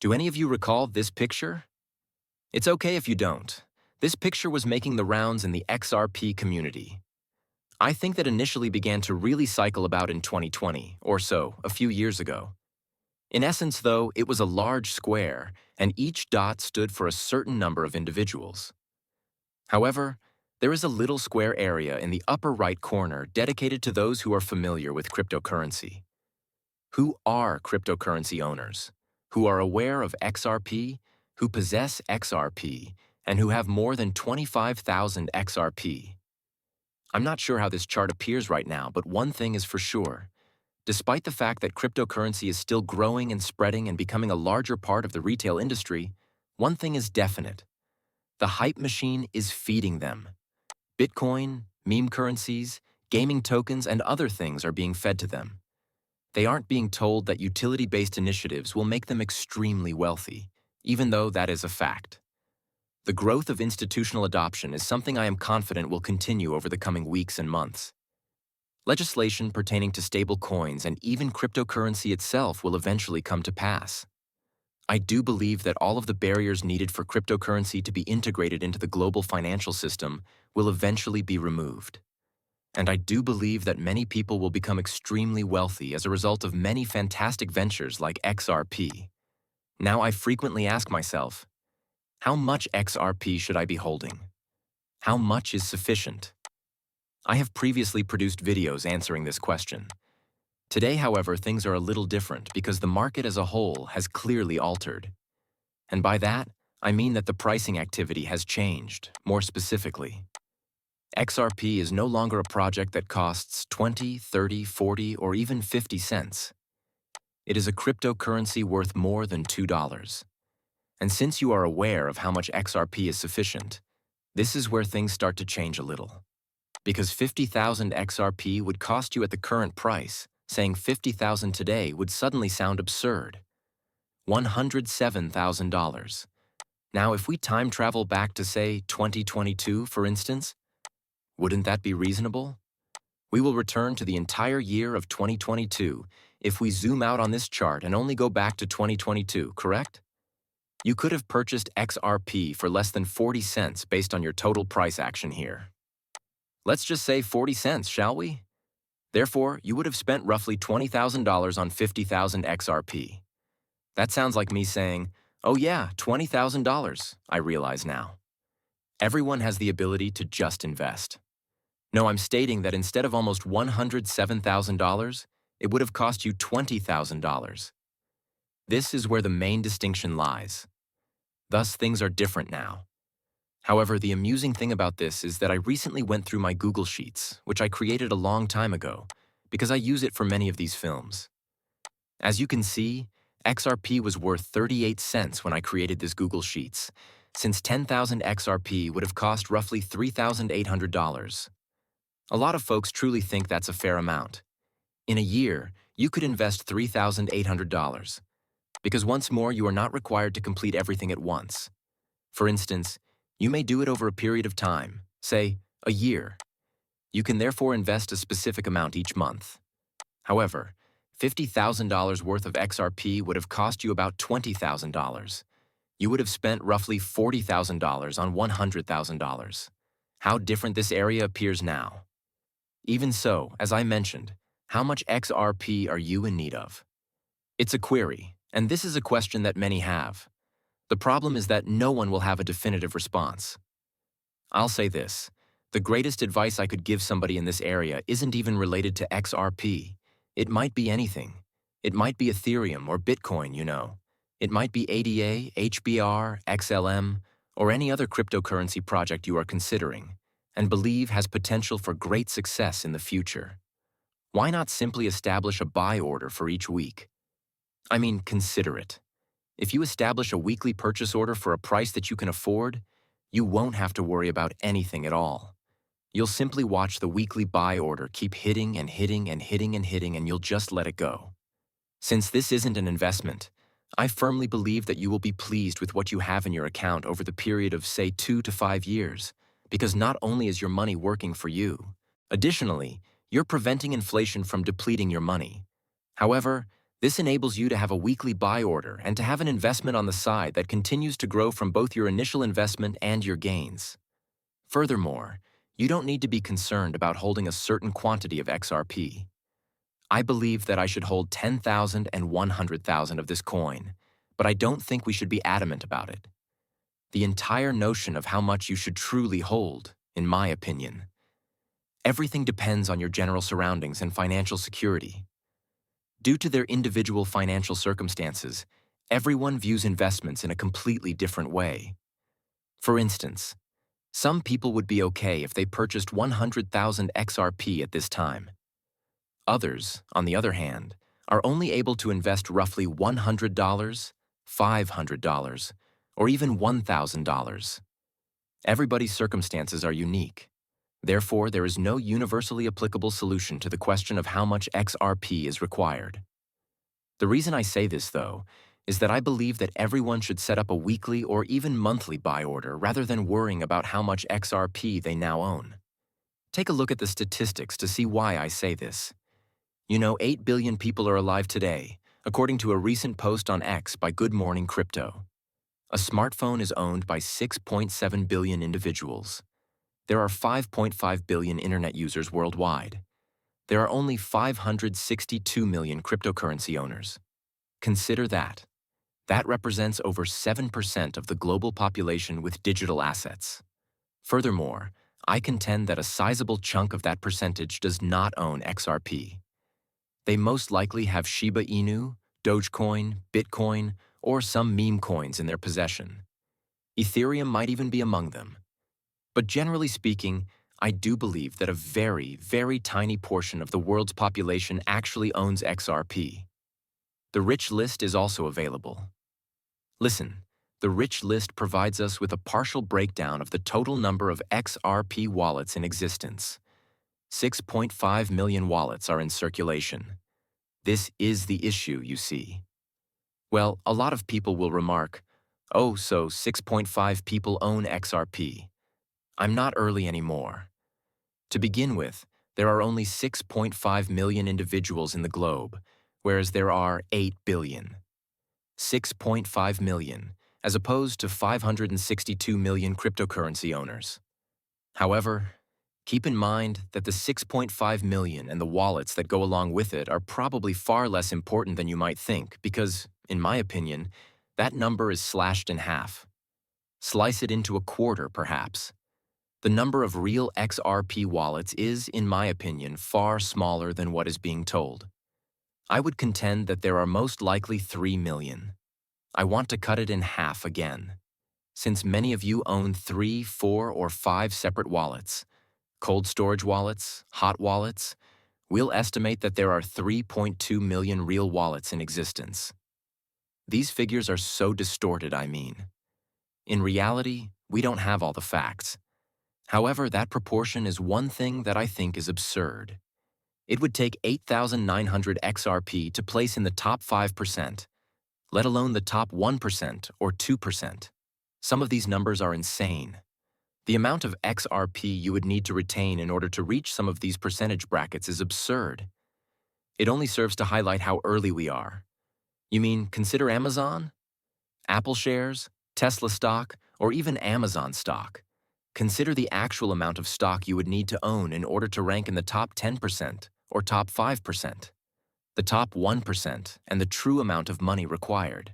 Do any of you recall this picture? It's okay if you don't. This picture was making the rounds in the XRP community. I think that initially began to really cycle about in 2020, or so, a few years ago. In essence, though, it was a large square, and each dot stood for a certain number of individuals. However, there is a little square area in the upper right corner dedicated to those who are familiar with cryptocurrency. Who are cryptocurrency owners? Who are aware of XRP, who possess XRP, and who have more than 25,000 XRP. I'm not sure how this chart appears right now, but one thing is for sure. Despite the fact that cryptocurrency is still growing and spreading and becoming a larger part of the retail industry, one thing is definite. The hype machine is feeding them. Bitcoin, meme currencies, gaming tokens, and other things are being fed to them. They aren't being told that utility-based initiatives will make them extremely wealthy, even though that is a fact. The growth of institutional adoption is something I am confident will continue over the coming weeks and months. Legislation pertaining to stable coins and even cryptocurrency itself will eventually come to pass. I do believe that all of the barriers needed for cryptocurrency to be integrated into the global financial system will eventually be removed. And I do believe that many people will become extremely wealthy as a result of many fantastic ventures like XRP. Now I frequently ask myself, how much XRP should I be holding? How much is sufficient? I have previously produced videos answering this question. Today, however, things are a little different because the market as a whole has clearly altered. And by that, I mean that the pricing activity has changed, more specifically. XRP is no longer a project that costs 20, 30, 40, or even 50 cents. It is a cryptocurrency worth more than $2. And since you are aware of how much XRP is sufficient, this is where things start to change a little. Because 50,000 XRP would cost you at the current price, saying 50,000 today would suddenly sound absurd. $107,000. Now, if we time travel back to, say, 2022, for instance, wouldn't that be reasonable? We will return to the entire year of 2022 if we zoom out on this chart and only go back to 2022, correct? You could have purchased XRP for less than 40 cents based on your total price action here. Let's just say 40 cents, shall we? Therefore, you would have spent roughly $20,000 on 50,000 XRP. That sounds like me saying, oh yeah, $20,000, I realize now. Everyone has the ability to just invest. No, I'm stating that instead of almost $107,000, it would have cost you $20,000. This is where the main distinction lies. Thus, things are different now. However, the amusing thing about this is that I recently went through my Google Sheets, which I created a long time ago, because I use it for many of these films. As you can see, XRP was worth 38 cents when I created this Google Sheets, since 10,000 XRP would have cost roughly $3,800. A lot of folks truly think that's a fair amount. In a year, you could invest $3,800, because once more, you are not required to complete everything at once. For instance, you may do it over a period of time, say, a year. You can therefore invest a specific amount each month. However, $50,000 worth of XRP would have cost you about $20,000. You would have spent roughly $40,000 on $100,000. How different this area appears now. Even so, as I mentioned, how much XRP are you in need of? It's a query, and this is a question that many have. The problem is that no one will have a definitive response. I'll say this, the greatest advice I could give somebody in this area isn't even related to XRP. It might be anything. It might be Ethereum or Bitcoin, you know. It might be ADA, HBR, XLM, or any other cryptocurrency project you are considering, and believe has potential for great success in the future. Why not simply establish a buy order for each week? I mean, consider it. If you establish a weekly purchase order for a price that you can afford, you won't have to worry about anything at all. You'll simply watch the weekly buy order keep hitting and hitting and hitting and hitting, and you'll just let it go. Since this isn't an investment, I firmly believe that you will be pleased with what you have in your account over the period of, say, 2 to 5 years, because not only is your money working for you, additionally, you're preventing inflation from depleting your money. However, This enables you to have a weekly buy order and to have an investment on the side that continues to grow from both your initial investment and your gains. Furthermore, you don't need to be concerned about holding a certain quantity of XRP. I believe that I should hold 10,000 and 100,000 of this coin, but I don't think we should be adamant about it. The entire notion of how much you should truly hold, in my opinion. Everything depends on your general surroundings and financial security. Due to their individual financial circumstances, everyone views investments in a completely different way. For instance, some people would be okay if they purchased 100,000 XRP at this time. Others, on the other hand, are only able to invest roughly $100, $500, or even $1,000. Everybody's circumstances are unique. Therefore, there is no universally applicable solution to the question of how much XRP is required. The reason I say this, though, is that I believe that everyone should set up a weekly or even monthly buy order rather than worrying about how much XRP they now own. Take a look at the statistics to see why I say this. 8 billion people are alive today, according to a recent post on X by Good Morning Crypto. A smartphone is owned by 6.7 billion individuals. There are 5.5 billion internet users worldwide. There are only 562 million cryptocurrency owners. Consider that. That represents over 7% of the global population with digital assets. Furthermore, I contend that a sizable chunk of that percentage does not own XRP. They most likely have Shiba Inu, Dogecoin, Bitcoin, or some meme coins in their possession. Ethereum might even be among them. But generally speaking, I do believe that a very, very tiny portion of the world's population actually owns XRP. The rich list is also available. Listen, the rich list provides us with a partial breakdown of the total number of XRP wallets in existence. 6.5 million wallets are in circulation. This is the issue, you see. Well, a lot of people will remark, oh, so 6.5 people own XRP. I'm not early anymore. To begin with, there are only 6.5 million individuals in the globe, whereas there are 8 billion. 6.5 million, as opposed to 562 million cryptocurrency owners. However, keep in mind that the 6.5 million and the wallets that go along with it are probably far less important than you might think because, in my opinion, that number is slashed in half. Slice it into a quarter, perhaps. The number of real XRP wallets is, in my opinion, far smaller than what is being told. I would contend that there are most likely 3 million. I want to cut it in half again. Since many of you own 3, 4, or 5 separate wallets, cold storage wallets, hot wallets, we'll estimate that there are 3.2 million real wallets in existence. These figures are so distorted, I mean. In reality, we don't have all the facts. However, that proportion is one thing that I think is absurd. It would take 8,900 XRP to place in the top 5%, let alone the top 1% or 2%. Some of these numbers are insane. The amount of XRP you would need to retain in order to reach some of these percentage brackets is absurd. It only serves to highlight how early we are. You mean consider Amazon? Apple shares, Tesla stock, or even Amazon stock. Consider the actual amount of stock you would need to own in order to rank in the top 10% or top 5%, the top 1%, and the true amount of money required.